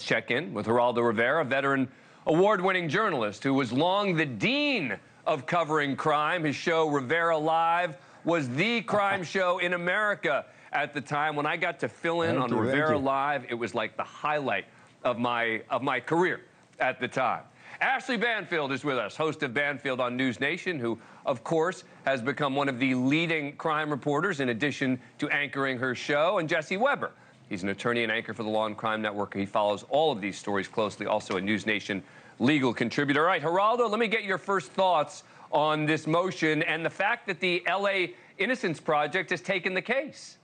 Let's check in with Geraldo Rivera, a veteran award-winning journalist who was long the dean of covering crime. His show, Rivera Live, was the crime show in America at the time. When I got to fill in on Rivera Live, it was like the highlight of my career at the time. Ashleigh Banfield is with us, host of Banfield on NewsNation, who, of course, has become one of the leading crime reporters in addition to anchoring her show, and Jesse Weber. He's an attorney and anchor for the Law and Crime Network. He follows all of these stories closely, also a NewsNation legal contributor. All right, Geraldo, let me get your first thoughts on this motion and the fact that the LA Innocence Project has taken the case.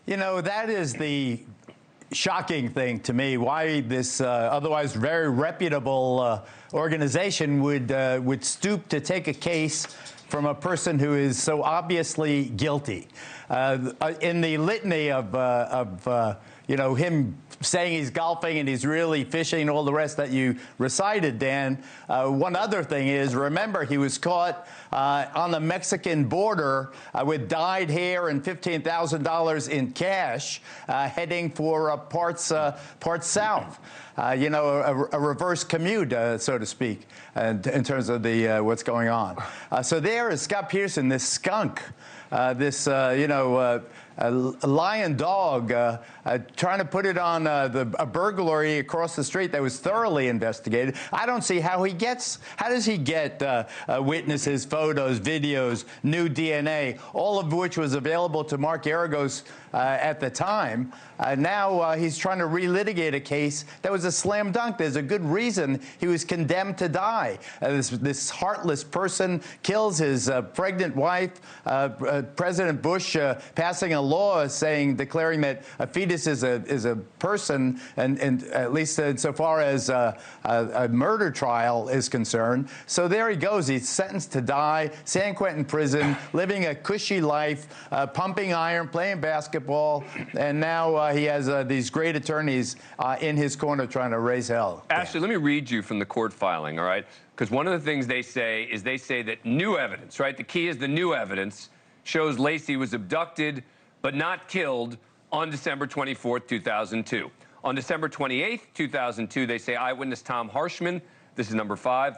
You know, that is the shocking thing to me, why this otherwise very reputable organization would stoop to take a case from a person who is so obviously guilty. In the litany of you know, him saying he's golfing and he's really fishing and all the rest that you recited, Dan, one other thing is, remember, he was caught on the Mexican border with dyed hair and $15,000 in cash, heading for parts south. You know, a reverse commute, so to speak, in terms of the what's going on. So there is Scott Peterson, this skunk, this you know, a lion dog, trying to put it on a burglary across the street that was thoroughly investigated. I don't see how does he get witnesses, photos, videos, new DNA, all of which was available to Mark Geragos at the time. Now he's trying to relitigate a case that was a slam dunk. There's a good reason he was condemned to die. This heartless person kills his pregnant wife. President Bush passing a law declaring that a fetus is a person, and at least insofar as a murder trial is concerned. So there he goes. He's sentenced to die, San Quentin prison, living a cushy life, pumping iron, playing basketball, and now he has these great attorneys in his corner trying to raise hell. Ashleigh, let me read you from the court filing, all right? Because one of the things they say is that new evidence, right? The key is the new evidence shows Laci was abducted but not killed on December 24th, 2002. On December 28th, 2002, they say eyewitness Tom Harshman, this is number 5,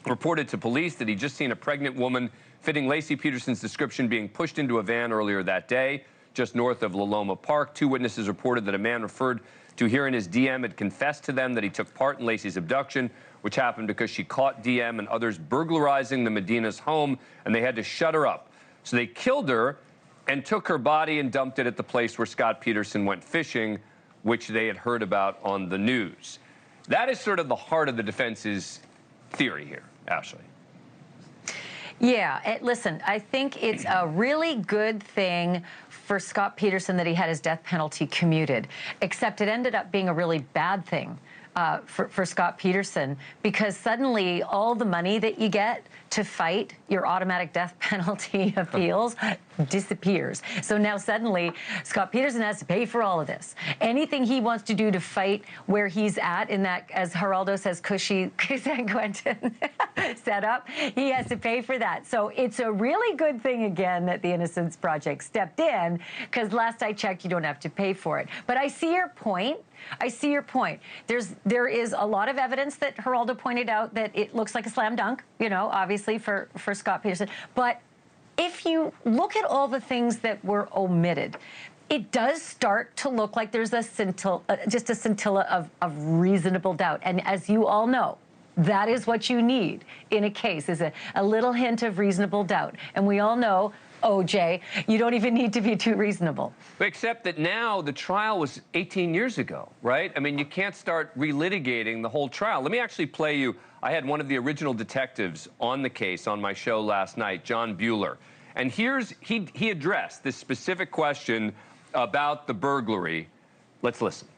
reported to police that he'd just seen a pregnant woman fitting Laci Peterson's description being pushed into a van earlier that day, just north of La Loma Park. 2 witnesses reported that a man referred to hearing his DM had confessed to them that he took part in Laci's abduction, which happened because she caught DM and others burglarizing the Medina's home, and they had to shut her up. So they killed her and took her body and dumped it at the place where Scott Peterson went fishing, which they had heard about on the news. That is sort of the heart of the defense's theory here, Ashleigh. Yeah, listen, I think it's a really good thing for Scott Peterson that he had his death penalty commuted, except it ended up being a really bad thing for Scott Peterson, because suddenly all the money that you get to fight your automatic death penalty appeals disappears. So now suddenly Scott Peterson has to pay for all of this. Anything he wants to do to fight where he's at in that, as Geraldo says, cushy San Quentin setup, he has to pay for that. So it's a really good thing, again, that the Innocence Project stepped in, because last I checked, you don't have to pay for it. But I see your point. I see your point. There is a lot of evidence that Geraldo pointed out that it looks like a slam dunk, you know, obviously for Scott Peterson. But if you look at all the things that were omitted, it does start to look like there's a scintilla, just a scintilla of reasonable doubt. And as you all know, that is what you need in a case, is a little hint of reasonable doubt. And we all know, OJ, you don't even need to be too reasonable. Except that now the trial was 18 years ago, right? I mean, you can't start relitigating the whole trial. Let me actually play you. I had one of the original detectives on the case on my show last night, John Bueller. And he addressed this specific question about the burglary. Let's listen.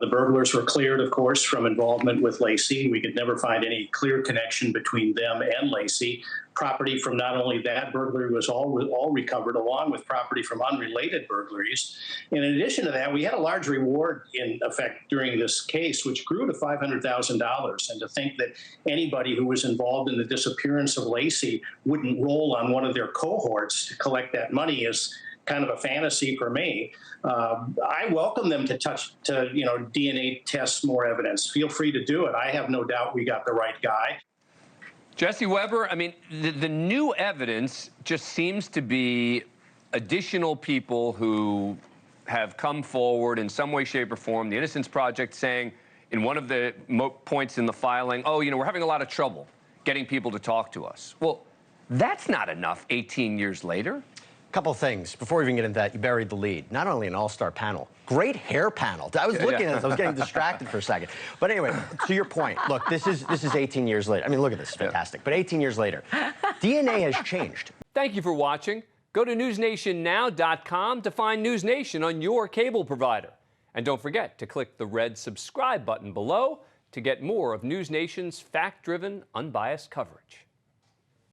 The burglars were cleared, of course, from involvement with Laci. We could never find any clear connection between them and Laci. Property from not only that burglary was all recovered, along with property from unrelated burglaries. And in addition to that, we had a large reward in effect during this case, which grew to $500,000. And to think that anybody who was involved in the disappearance of Laci wouldn't roll on one of their cohorts to collect that money is kind of a fantasy for me. I welcome them to DNA test more evidence. Feel free to do it. I have no doubt we got the right guy. Jesse Weber, I mean, the new evidence just seems to be additional people who have come forward in some way, shape, or form. The Innocence Project saying in one of the points in the filing, oh, we're having a lot of trouble getting people to talk to us. Well, that's not enough 18 years later. Couple things. Before we even get into that, you buried the lead. Not only an all-star panel, great hair panel. I was looking at this, I was getting distracted for a second. But anyway, to your point, look, this is 18 years later. I mean, look at this, fantastic. But 18 years later, DNA has changed. Thank you for watching. Go to newsnationnow.com to find News Nation on your cable provider. And don't forget to click the red subscribe button below to get more of News Nation's fact-driven, unbiased coverage.